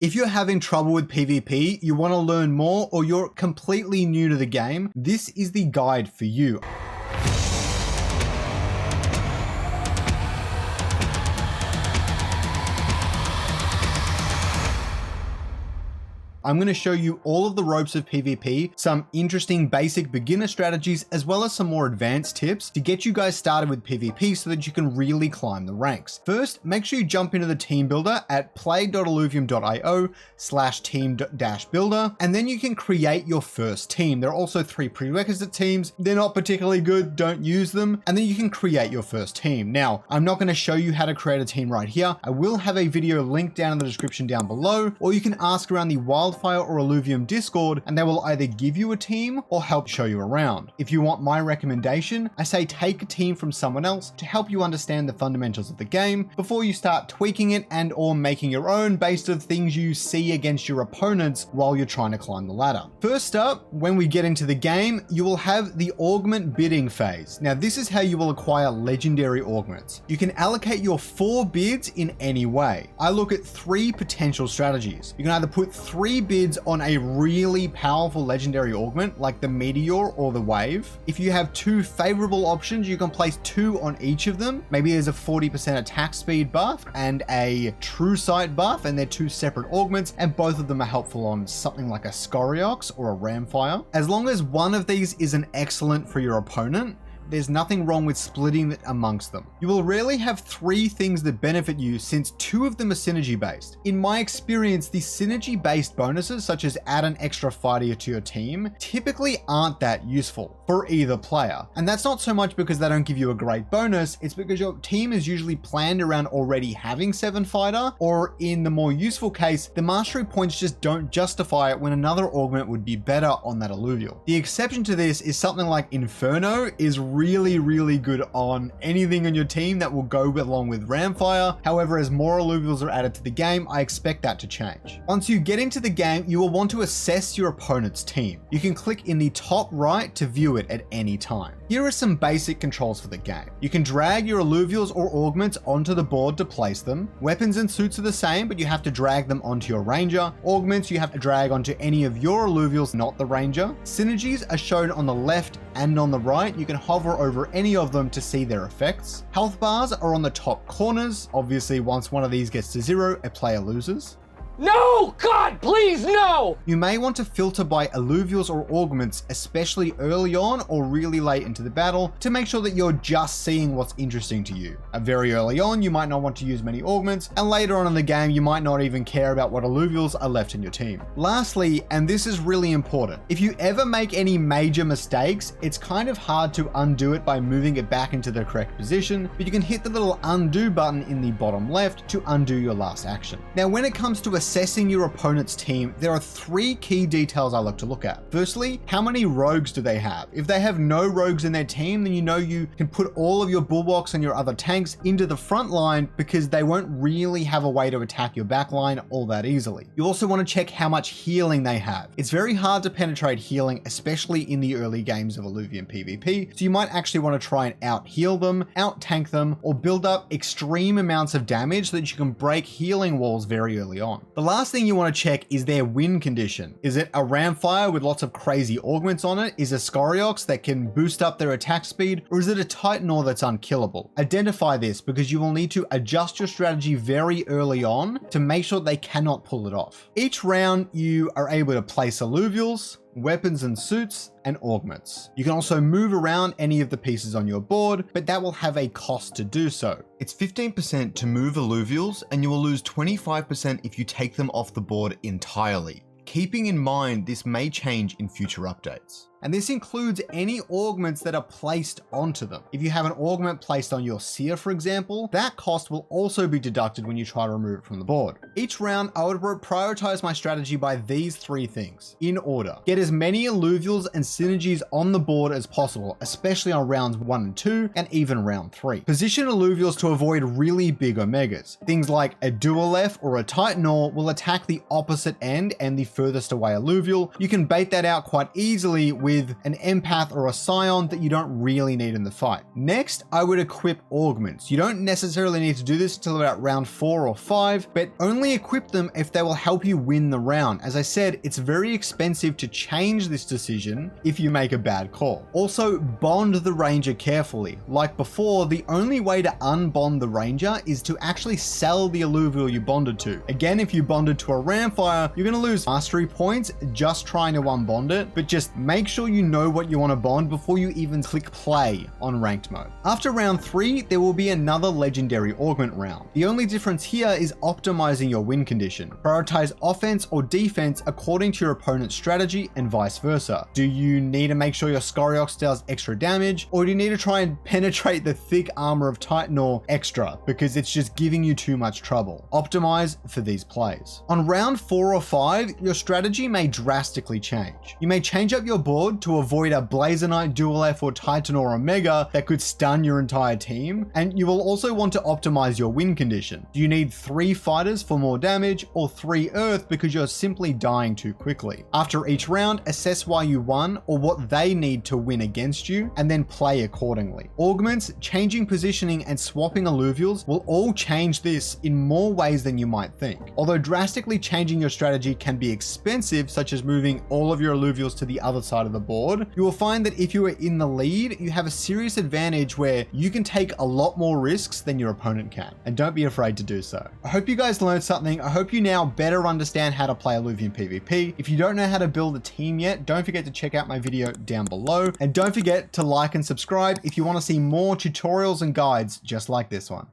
If you're having trouble with PvP, you want to learn more, or you're completely new to the game, this is the guide for you. I'm going to show you all of the ropes of PvP, some interesting basic beginner strategies, as well as some more advanced tips to get you guys started with PvP so that you can really climb the ranks. First, make sure you jump into the team builder at play.illuvium.io/team-builder, and then you can create your first team. There are also 3 prerequisite teams. They're not particularly good, don't use them, and then you can create your first team. Now, I'm not going to show you how to create a team right here. I will have a video linked down in the description down below, or you can ask around the Wildfire or Illuvium Discord, and they will either give you a team or help show you around. If you want my recommendation, I say take a team from someone else to help you understand the fundamentals of the game before you start tweaking it and or making your own based on things you see against your opponents while you're trying to climb the ladder. First up, when we get into the game, you will have the augment bidding phase. Now this is how you will acquire legendary augments. You can allocate your 4 bids in any way. I look at 3 potential strategies. You can either put 3 bids on a really powerful legendary augment like the meteor or the wave. If you have 2 favorable options, you can place 2 on each of them. Maybe there's a 40% attack speed buff and a true sight buff, and they're 2 separate augments, and both of them are helpful on something like a Scoriox or a Ramfire. As long as one of these is an excellent for your opponent, there's nothing wrong with splitting it amongst them. You will rarely have 3 things that benefit you, since 2 of them are synergy based. In my experience, the synergy based bonuses, such as add an extra fighter to your team, typically aren't that useful for either player. And that's not so much because they don't give you a great bonus, it's because your team is usually planned around already having 7 fighter, or in the more useful case, the mastery points just don't justify it when another augment would be better on that Illuvial. The exception to this is something like Inferno is really good on anything on your team that will go along with Ramfire. However, as more Illuvials are added to the game, I expect that to change. Once you get into the game, you will want to assess your opponent's team. You can click in the top right to view it at any time. Here are some basic controls for the game. You can drag your Illuvials or augments onto the board to place them. Weapons and suits are the same, but you have to drag them onto your ranger. Augments you have to drag onto any of your Illuvials, not the ranger. Synergies are shown on the left and on the right. You can hover over any of them to see their effects. Health bars are on the top corners. Obviously, once one of these gets to 0, a player loses. No! God, please, no! You may want to filter by Illuvials or augments, especially early on or really late into the battle, to make sure that you're just seeing what's interesting to you. Very early on, you might not want to use many augments, and later on in the game, you might not even care about what Illuvials are left in your team. Lastly, and this is really important, if you ever make any major mistakes, it's kind of hard to undo it by moving it back into the correct position, but you can hit the little undo button in the bottom left to undo your last action. Now, when it comes to assessing your opponent's team, there are 3 key details I look to look at. Firstly, how many rogues do they have? If they have no rogues in their team, then you know you can put all of your bulwarks and your other tanks into the front line, because they won't really have a way to attack your back line all that easily. You also want to check how much healing they have. It's very hard to penetrate healing, especially in the early games of Illuvium PvP, so you might actually want to try and out heal them, out tank them, or build up extreme amounts of damage so that you can break healing walls very early on. The last thing you want to check is their win condition. Is it a Ramfire with lots of crazy augments on it? Is it a Scoriox that can boost up their attack speed? Or is it a Titanor that's unkillable? Identify this, because you will need to adjust your strategy very early on to make sure they cannot pull it off. Each round, you are able to place Illuvials, weapons and suits, and augments. You can also move around any of the pieces on your board, but that will have a cost to do so. It's 15% to move Illuvials, and you will lose 25% if you take them off the board entirely. Keeping in mind, this may change in future updates. And this includes any augments that are placed onto them. If you have an augment placed on your seer, for example, that cost will also be deducted when you try to remove it from the board. Each round, I would prioritize my strategy by these 3 things, in order. Get as many Illuvials and synergies on the board as possible, especially on rounds 1 and 2, and even round 3. Position Illuvials to avoid really big Omegas. Things like a Dualef or a Titanor will attack the opposite end and the furthest away Illuvial. You can bait that out quite easily with with an empath or a scion that you don't really need in the fight. Next, I would equip augments. You don't necessarily need to do this until about round 4 or 5, but only equip them if they will help you win the round. As I said, it's very expensive to change this decision if you make a bad call. Also, bond the ranger carefully. Like before, the only way to unbond the ranger is to actually sell the Illuvial you bonded to. Again, if you bonded to a Ramfire, you're going to lose mastery points just trying to unbond it, but just make sure you know what you want to bond before you even click play on ranked mode. After round 3, there will be another legendary augment round. The only difference here is optimizing your win condition. Prioritize offense or defense according to your opponent's strategy and vice versa. Do you need to make sure your Scoriox does extra damage, or do you need to try and penetrate the thick armor of Titanor extra because it's just giving you too much trouble? Optimize for these plays. On round 4 or 5, your strategy may drastically change. You may change up your board to avoid a Blazer Knight, Dual F, or Titanor Omega that could stun your entire team, and you will also want to optimize your win condition. Do you need 3 fighters for more damage, or 3 earth because you're simply dying too quickly? After each round, assess why you won or what they need to win against you, and then play accordingly. Augments, changing positioning, and swapping Illuvials will all change this in more ways than you might think. Although drastically changing your strategy can be expensive, such as moving all of your Illuvials to the other side of the board, you will find that if you are in the lead, you have a serious advantage where you can take a lot more risks than your opponent can, and don't be afraid to do so. I hope you guys learned something. I hope you now better understand how to play Illuvium PvP. If you don't know how to build a team yet, don't forget to check out my video down below, and don't forget to like and subscribe if you want to see more tutorials and guides just like this one.